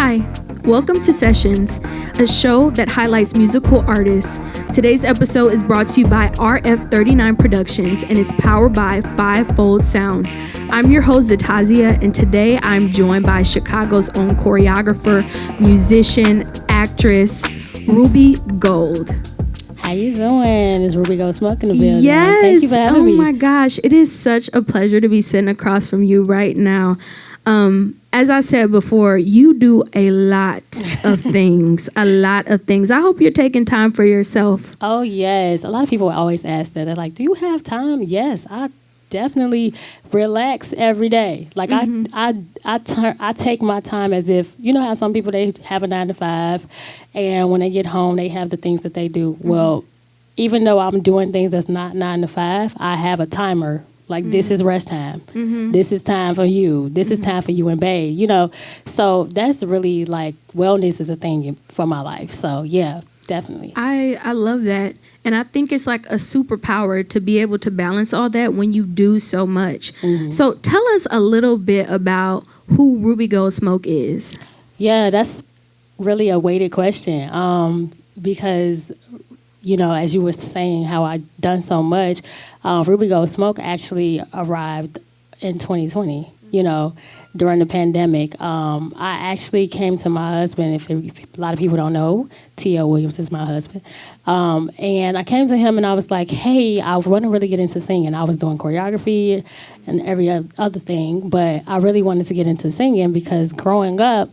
Hi, welcome to Sessions, a show that highlights musical artists. Today's episode is brought to you by RF39Productions and is powered by Fivefold Sound. I'm your host, Zatazia, and today I'm joined by Chicago's own choreographer, musician, actress, RubyGld. How you doing? It's RubyGld Smoke in the building. Yes. Thank you for having me. Oh my gosh, it is such a pleasure to be sitting across from you right now. As I said before, you do a lot of things, I hope you're taking time for yourself. Oh, yes. A lot of people always ask that. They're like, do you have time? Yes, I definitely relax every day. Like I take my time as if, you know how some people, they have a 9 to 5 and when they get home, they have the things that they do. Well, even though I'm doing things that's not 9 to 5, I have a timer. Like, this is rest time. This is time for you. This is time for you and bae, you know. So that's really, like, wellness is a thing for my life. So, yeah, definitely. I love that. And I think it's like a superpower to be able to balance all that when you do so much. So tell us a little bit about who RubyGld Smoke is. Yeah, that's really a weighted question because, you know, as you were saying how I've done so much, RubyGld Smoke actually arrived in 2020, you know, during the pandemic. I actually came to my husband, if a lot of people don't know, T.L. Williams is my husband. And I came to him and I was like, hey, I want to really get into singing. I was doing choreography and every other thing, but I really wanted to get into singing because growing up,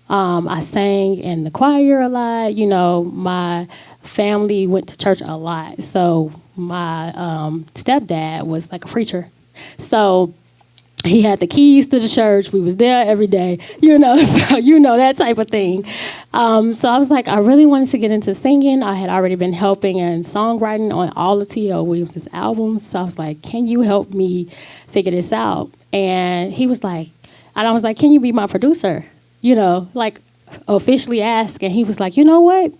I sang in the choir a lot. You know, my family went to church a lot. So my stepdad was like a preacher. So he had the keys to the church. We was there every day, you know, so you know, that type of thing. So I was like, I really wanted to get into singing. I had already been helping in songwriting on all of T.L. Williams' albums. So I was like, can you help me figure this out? And he was like, and I was like, can you be my producer? You know, like officially ask. And he was like, you know what?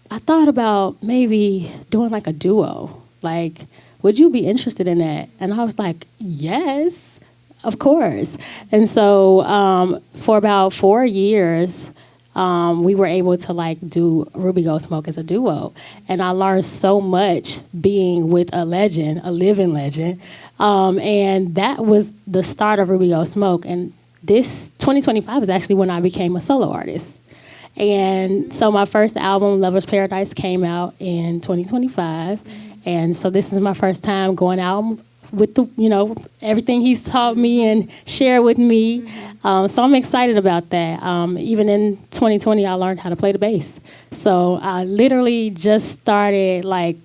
I thought about maybe doing like a duo. Like, would you be interested in that? And I was like, yes, of course. And so for about 4 years, we were able to like do RubyGld Smoke as a duo. And I learned so much being with a legend, a living legend. And that was the start of RubyGld Smoke. And this 2025 is actually when I became a solo artist. And so my first album, Lover's Paradise, came out in 2025. And so this is my first time going out with the, you know, everything he's taught me and shared with me. So I'm excited about that. Even in 2020, I learned how to play the bass. So I literally just started like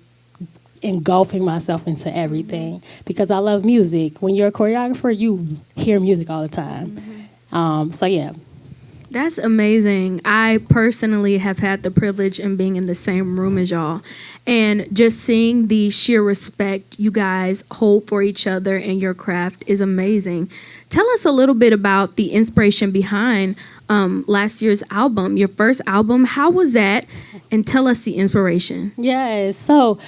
engulfing myself into everything because I love music. When you're a choreographer, you hear music all the time. So yeah. That's amazing. I personally have had the privilege in being in the same room as y'all and just seeing the sheer respect you guys hold for each other and your craft is amazing. Tell us a little bit about the inspiration behind last year's album, your first album. How was that? And tell us the inspiration. Yes. So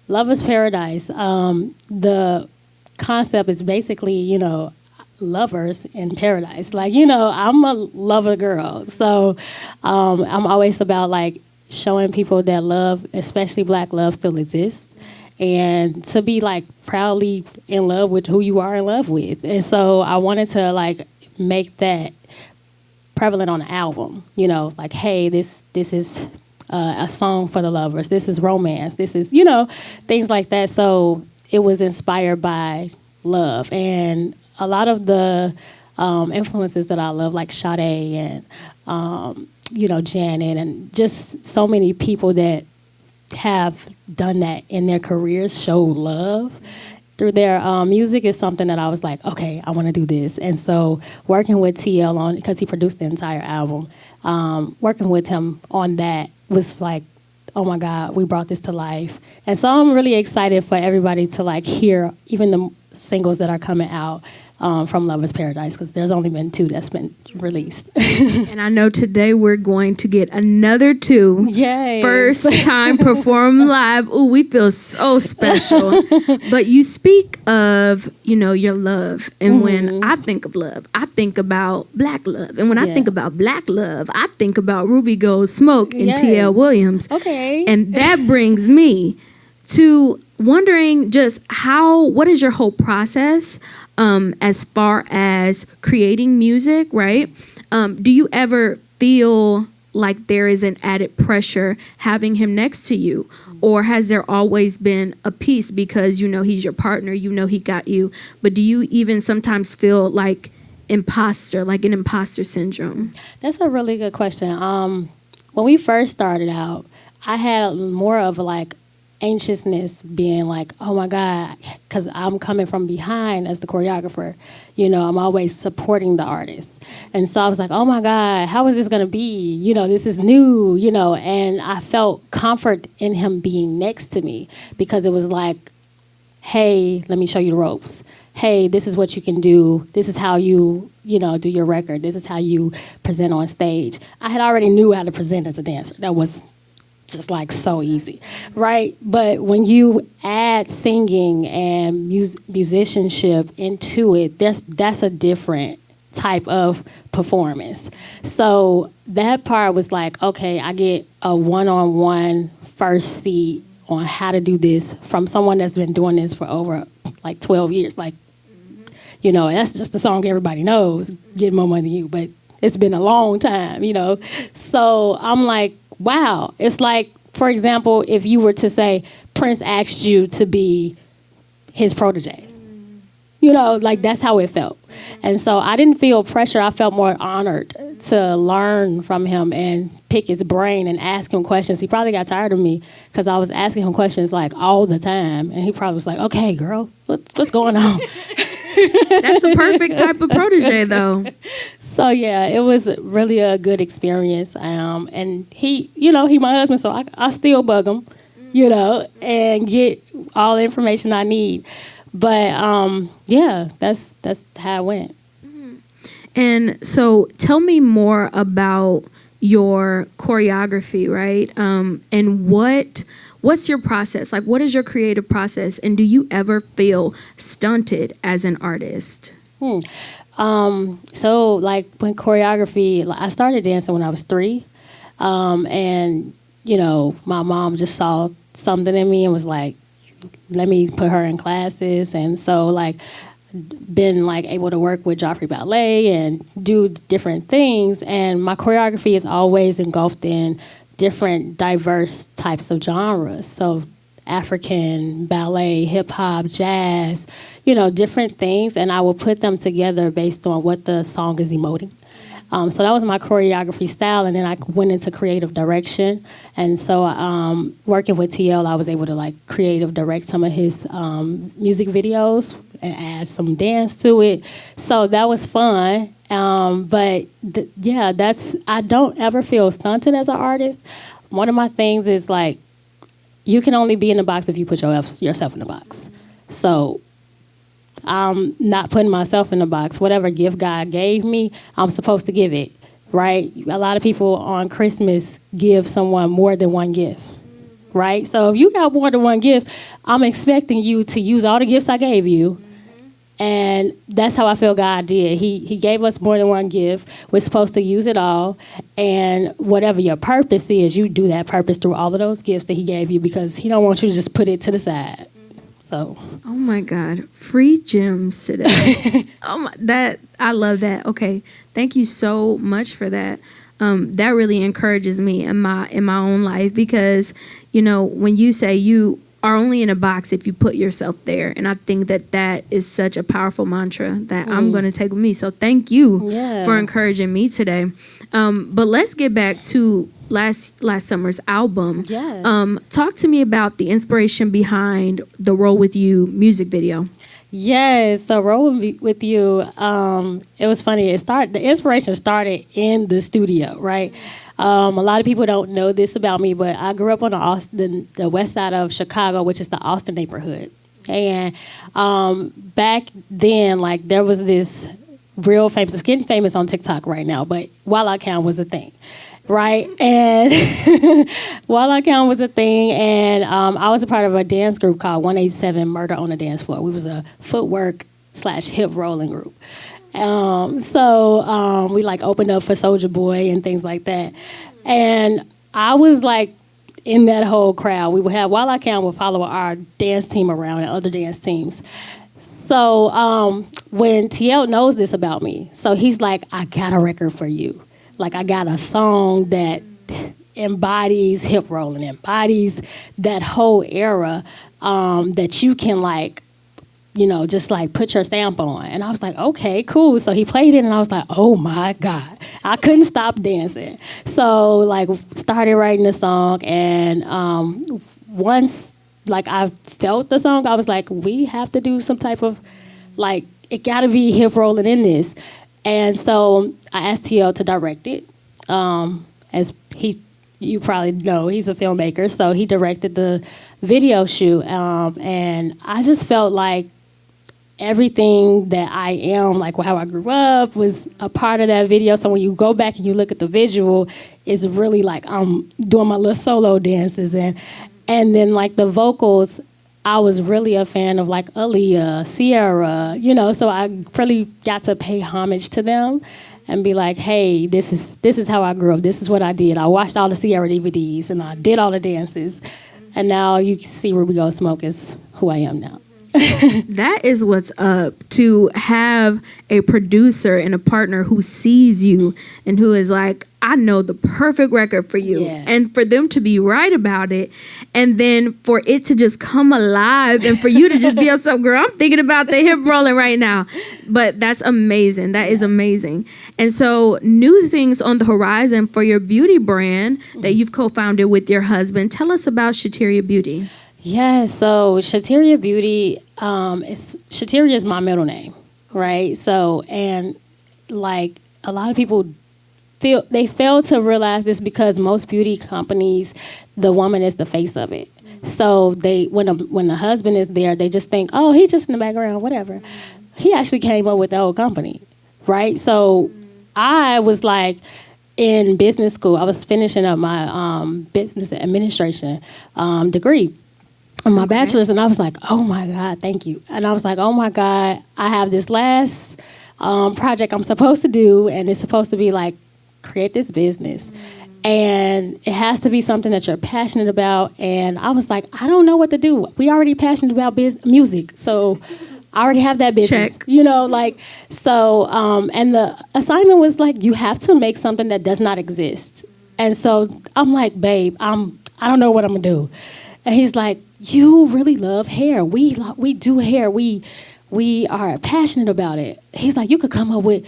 Lover's Paradise, the concept is basically, you know, lovers in paradise. Like, you know, I'm a lover girl. So I'm always about like showing people that love, especially Black love, still exists. And to be like proudly in love with who you are in love with. And so I wanted to like make that prevalent on the album, you know, like, hey, this is a song for the lovers. This is romance. This is, you know, things like that. So it was inspired by love. And a lot of the influences that I love, like Sade and, you know, Janet, and just so many people that have done that in their careers, show love through their music is something that I was like, okay, I want to do this. And so working with TL on, because he produced the entire album, working with him on that was like, oh my God, we brought this to life. And so I'm really excited for everybody to like hear even singles that are coming out from Lover's Paradise, because there's only been 2 that's been released. And I know today we're going to get another 2. Yay. First time perform live. Ooh, we feel so special. But you speak of, your love. And when I think of love, I think about Black love. And when I think about Black love, I think about RubyGld, Smoke, and T.L. Williams. Okay. And that brings me to wondering just what is your whole process as far as creating music, right? Do you ever feel like there is an added pressure having him next to you? Or has there always been a peace because he's your partner, he got you? But do you even sometimes feel like an imposter syndrome? That's a really good question. When we first started out, I had more of anxiousness, being like, oh my God, because I'm coming from behind as the choreographer. I'm always supporting the artist. And so I was like, oh my God, how is this going to be? This is new, and I felt comfort in him being next to me, because it was like, hey, let me show you the ropes. Hey, this is what you can do. This is how you, do your record. This is how you present on stage. I had already knew how to present as a dancer. That was just so easy, right? But when you add singing and musicianship into it, that's a different type of performance. So that part was like, okay, I get a one-on-one first seat on how to do this from someone that's been doing this for over 12 years. That's just a song everybody knows, Get More Money Than You, but it's been a long time, So I'm like, wow. It's like, for example, if you were to say Prince asked you to be his protege, that's how it felt. And so I didn't feel pressure. I felt more honored to learn from him and pick his brain and ask him questions. He probably got tired of me because I was asking him questions all the time. And he probably was like, okay, girl, what's going on? That's the perfect type of protege, though. So, yeah, it was really a good experience. And he my husband, so I still bug him, and get all the information I need. But, yeah, that's how it went. And so tell me more about your choreography, right? And what's your process? What is your creative process? And do you ever feel stunted as an artist? So when choreography, I started dancing when I was 3. And, my mom just saw something in me and was like, let me put her in classes. And so been able to work with Joffrey Ballet and do different things. And my choreography is always engulfed in different diverse types of genres. So African, ballet, hip hop, jazz, different things. And I will put them together based on what the song is emoting. So that was my choreography style. And then I went into creative direction. And so working with TL, I was able to creative direct some of his music videos and add some dance to it. So that was fun. But I don't ever feel stunted as an artist. One of my things is you can only be in the box if you put yourself in the box. So I'm not putting myself in the box. Whatever gift God gave me, I'm supposed to give it, right? A lot of people on Christmas give someone more than one gift, right? So if you got more than one gift, I'm expecting you to use all the gifts I gave you. And that's how I feel God did. He gave us more than one gift. We're supposed to use it all. And whatever your purpose is, you do that purpose through all of those gifts that he gave you, because he don't want you to just put it to the side. So. Oh my God, free gems today. I love that. Okay, thank you so much for that. That really encourages me in my own life, because when you say you are only in a box if you put yourself there, and I think that is such a powerful mantra that I'm going to take with me. So thank you for encouraging me today. But let's get back to last summer's album. Talk to me about the inspiration behind the Roll With You music video. Yes, so Roll With You, it was funny. The inspiration started in the studio, right? A lot of people don't know this about me, but I grew up on the west side of Chicago, which is the Austin neighborhood. And back then, like, there was this real famous, it's getting famous on TikTok right now, but Walla Count was a thing, right? And Walla Count was a thing, and I was a part of a dance group called 187 Murder on the Dance Floor. We was a footwork / hip rolling group. So we like opened up for Soulja Boy and things like that. And I was like in that whole crowd. We would have, while I can, would follow our dance team around and other dance teams. So when TL knows this about me, so he's like, I got a record for you. Like, I got a song that embodies hip rolling, embodies that whole era that you can, like, you know, just like put your stamp on. And I was like, okay, cool. So he played it and I was like, oh my God. I couldn't stop dancing. So like started writing the song, and once like I felt the song, I was like, we have to do some type of, like, it gotta be hip rolling in this. And so I asked TL to direct it. As you probably know, he's a filmmaker, so he directed the video shoot. And I just felt like everything that I am, like how I grew up, was a part of that video. So when you go back and you look at the visual, it's really like I'm doing my little solo dances. And then like the vocals, I was really a fan of like Aaliyah, Sierra, you know, so I really got to pay homage to them and be like, hey, this is how I grew up. This is what I did. I watched all the Sierra DVDs and I did all the dances. And now you can see RubyGld Smoke is who I am now. That is what's up, to have a producer and a partner who sees you and who is like, I know the perfect record for you. Yeah. And for them to be right about it, and then for it to just come alive, and for you to just be on some, girl, I'm thinking about the hip rolling right now. But that's amazing. That is amazing. And so new things on the horizon for your beauty brand that you've co-founded with your husband. Tell us about Shateria Beauty. Yeah, so Shateria Beauty, Shateria is my middle name, right? So, and like a lot of people fail to realize this, because most beauty companies, the woman is the face of it. So when the husband is there, they just think, oh, he's just in the background, whatever. He actually came up with the whole company, right? So I was like, in business school, I was finishing up my business administration degree. My bachelor's, and I was like, oh my God, thank you. And I was like, oh my God, I have this last project I'm supposed to do, and it's supposed to be like, create this business. And it has to be something that you're passionate about. And I was like, I don't know what to do. We already passionate about music, so I already have that business. Check. You know, like, so, and the assignment was like, you have to make something that does not exist. And so I'm like, babe, I don't know what I'm gonna do. And he's like, you really love hair. We do hair. We are passionate about it. He's like, you could come up with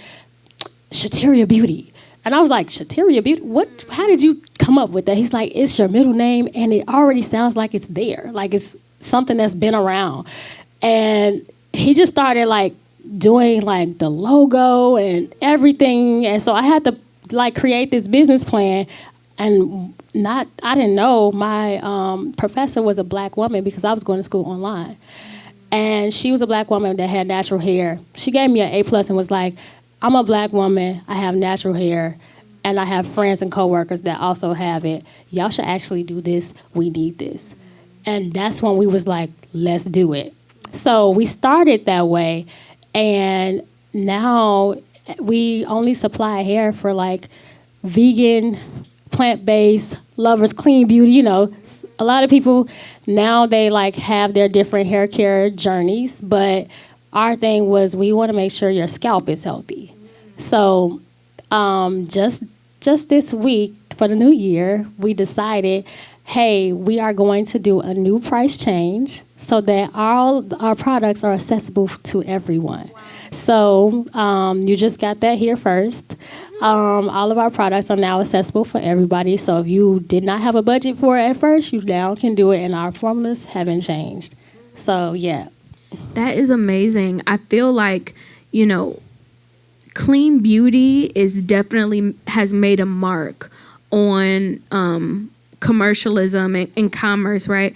Shateria Beauty. And I was like, Shateria Beauty? What? How did you come up with that? He's like, it's your middle name, and it already sounds like it's there. Like it's something that's been around. And he just started like doing like the logo and everything. And so I had to like create this business plan. And I didn't know my professor was a black woman, because I was going to school online. And she was a black woman that had natural hair. She gave me an A+ and was like, I'm a black woman, I have natural hair, and I have friends and coworkers that also have it. Y'all should actually do this. We need this. And that's when we was like, let's do it. So we started that way, and now we only supply hair for like vegan, plant-based lovers, clean beauty. You know, a lot of people now, they like have their different hair care journeys, but our thing was, we want to make sure your scalp is healthy. So just this week for the new year, we decided, hey, we are going to do a new price change so that all our products are accessible to everyone. Wow. So you just got that here first. All of our products are now accessible for everybody. So if you did not have a budget for it at first, you now can do it, and our formulas haven't changed. So, yeah. That is amazing. I feel like, you know, clean beauty is definitely has made a mark on commercialism and commerce, right?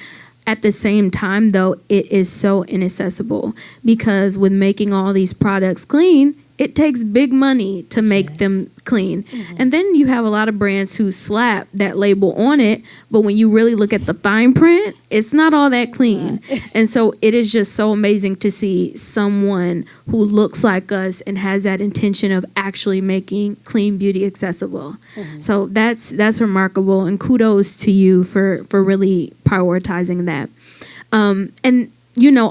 at the same time, though, it is so inaccessible because with making all these products clean, it takes big money to make them clean. And then you have a lot of brands who slap that label on it, but when you really look at the fine print, it's not all that clean. And so it is just so amazing to see someone who looks like us and has that intention of actually making clean beauty accessible. So that's remarkable, and kudos to you for really prioritizing that. And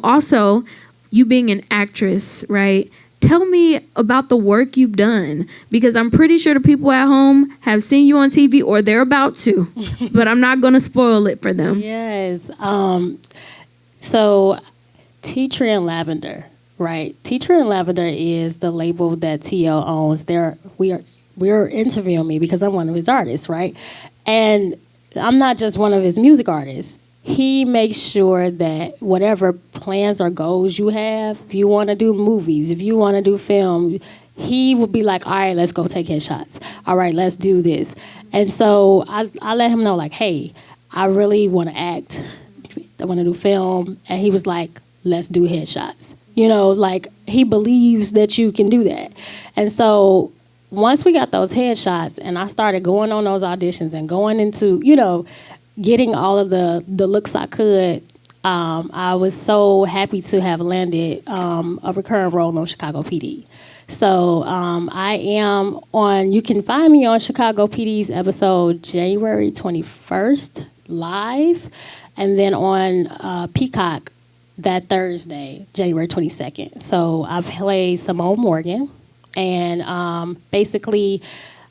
also you being an actress, right? Tell me about the work you've done, because I'm pretty sure the people at home have seen you on TV or they're about to, but I'm not going to spoil it for them. Yes. So Tea Tree and Lavender, right? Tea Tree and Lavender is the label that T.O. owns. We're interviewing me because I'm one of his artists, right? And I'm not just one of his music artists. He makes sure that whatever plans or goals you have, if you want to do movies, if you want to do film, he will be like, all right, let's go take headshots. All right, let's do this. And so I let him know, like, hey, I really want to act. I want to do film. And he was like, let's do headshots. Like, he believes that you can do that. And so once we got those headshots and I started going on those auditions and going into, getting all of the looks I could, I was so happy to have landed a recurring role on Chicago PD. So I am you can find me on Chicago PD's episode January 21st live, and then on Peacock that Thursday, January 22nd. So I've played Simone Morgan, and basically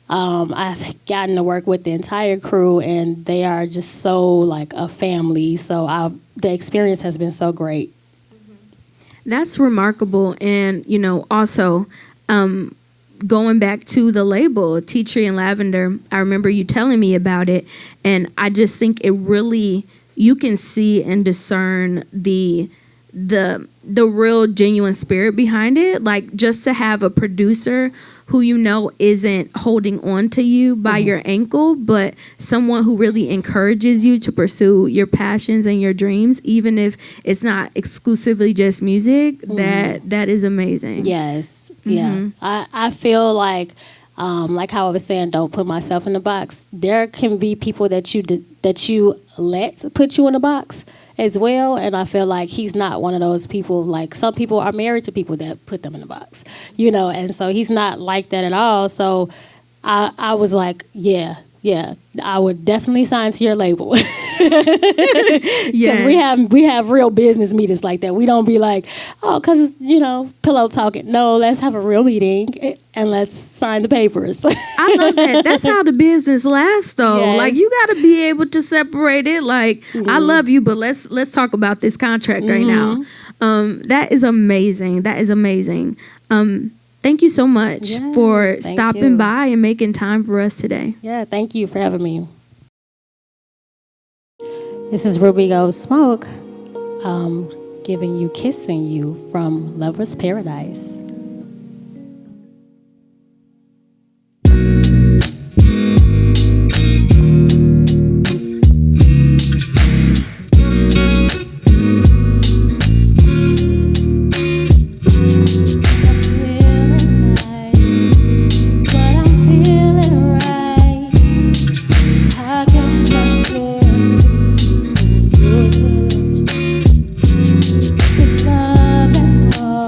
I've gotten to work with the entire crew, and they are just so like a family. So the experience has been so great. That's remarkable. And, also going back to the label, Tea Tree and Lavender, I remember you telling me about it. And I just think it really, you can see and discern the real genuine spirit behind it. Like, just to have a producer who isn't holding on to you by your ankle, but someone who really encourages you to pursue your passions and your dreams, even if it's not exclusively just music. That is amazing. Yes. Yeah. I feel like how I was saying, don't put myself in a box. There can be people that you let put you in a box as well, and I feel like he's not one of those people. Like, some people are married to people that put them in a box, and so he's not like that at all. So I was like, yeah, I would definitely sign to your label. Because we have real business meetings like that. We don't be like, oh, because it's, pillow talking. No, let's have a real meeting and let's sign the papers. I love that. That's how the business lasts, though. Yes. Like, you got to be able to separate it. Like, I love you, but let's talk about this contract right now. That is amazing. That is amazing. Thank you so much for stopping by and making time for us today. Yeah, thank you for having me. This is RubyGld Smoke, giving you Kissing You from Lover's Paradise. It's love at all.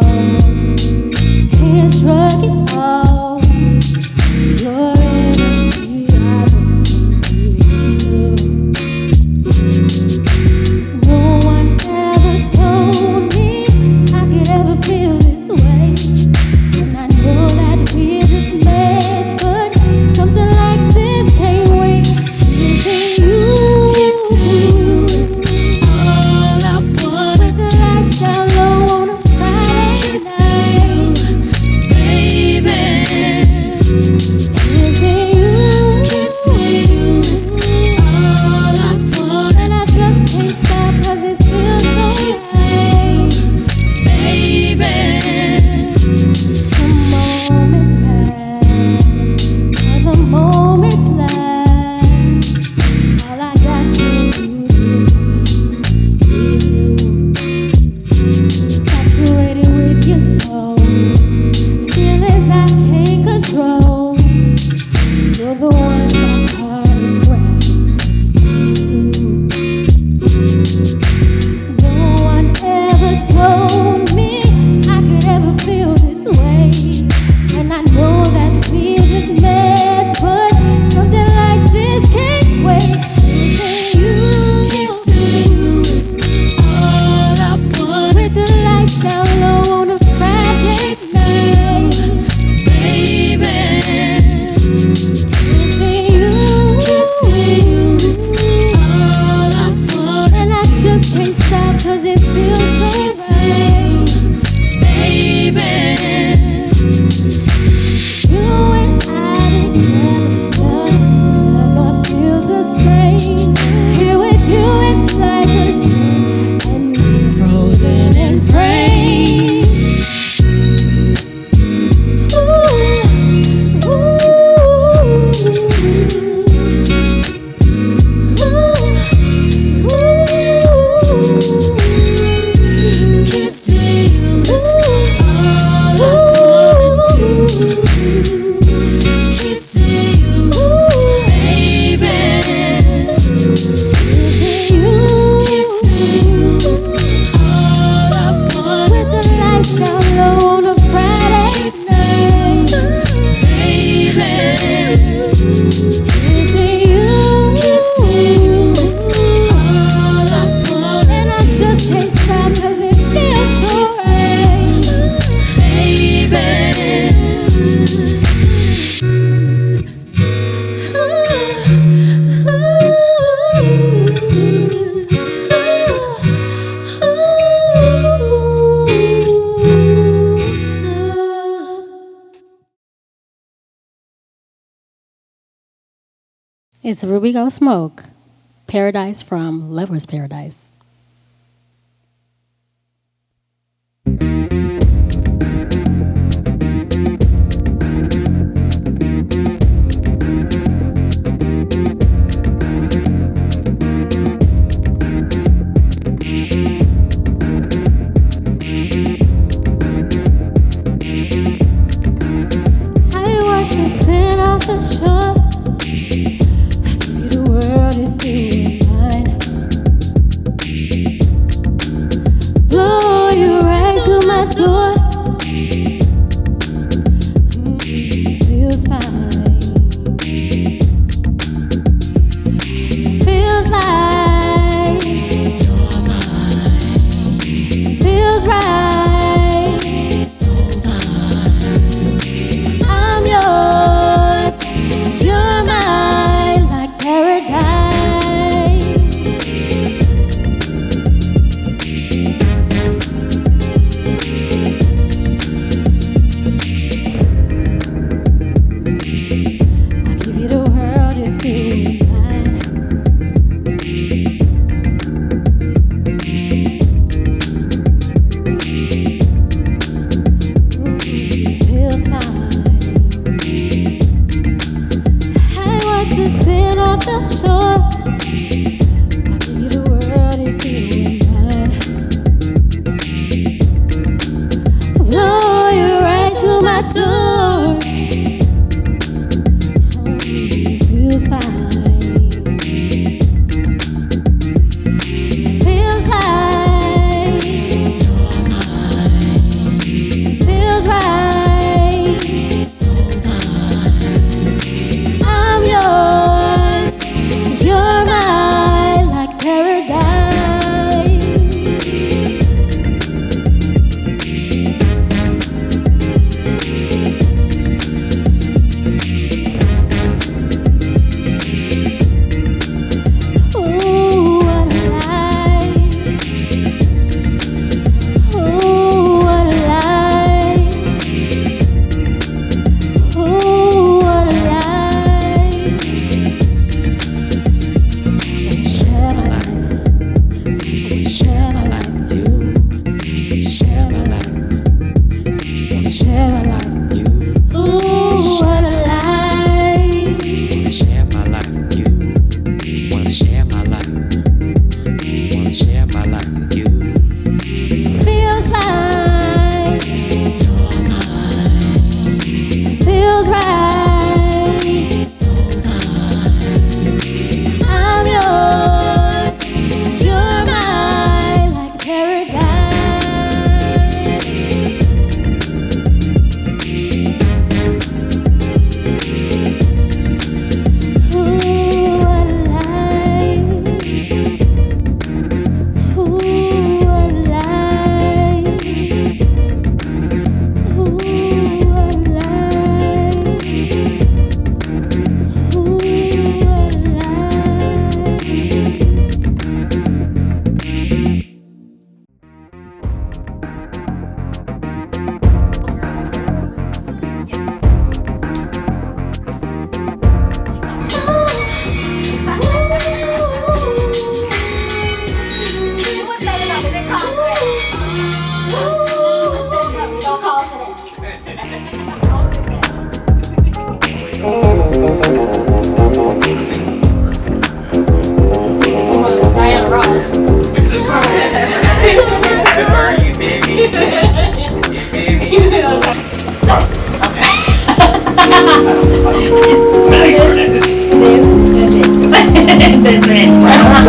It's RubyGld Smoke, Paradise from Lover's Paradise.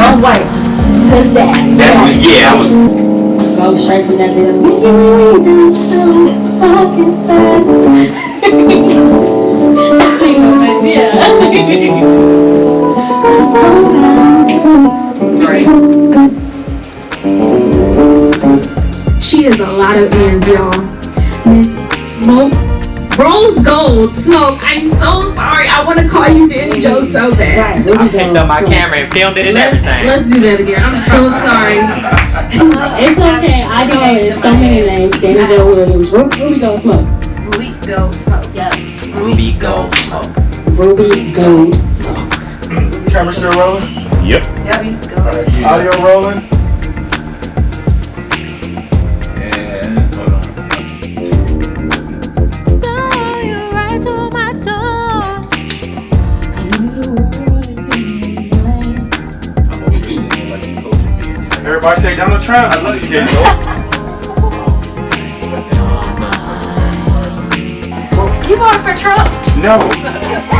Don't wait. Cause that. Yeah, I was. Go straight from that to She is a lot of ends, y'all. Miss Smoke. Rose Gold. Smoke, I'm so sorry. I want to call you Danny Joe so bad. I picked up my camera and filmed it and everything. Let's do that again. I'm so sorry. It's okay. I know so many names. Danny Joe Williams. RubyGld Smoke. RubyGld Smoke. Yep. RubyGld Smoke. RubyGld Smoke. Camera still rolling? Yep. Yeah, we go. Alright, audio rolling? And hold on. I'm over here singing like you coaching me. Everybody say Donald Trump. I love this kid. You voted for Trump? No.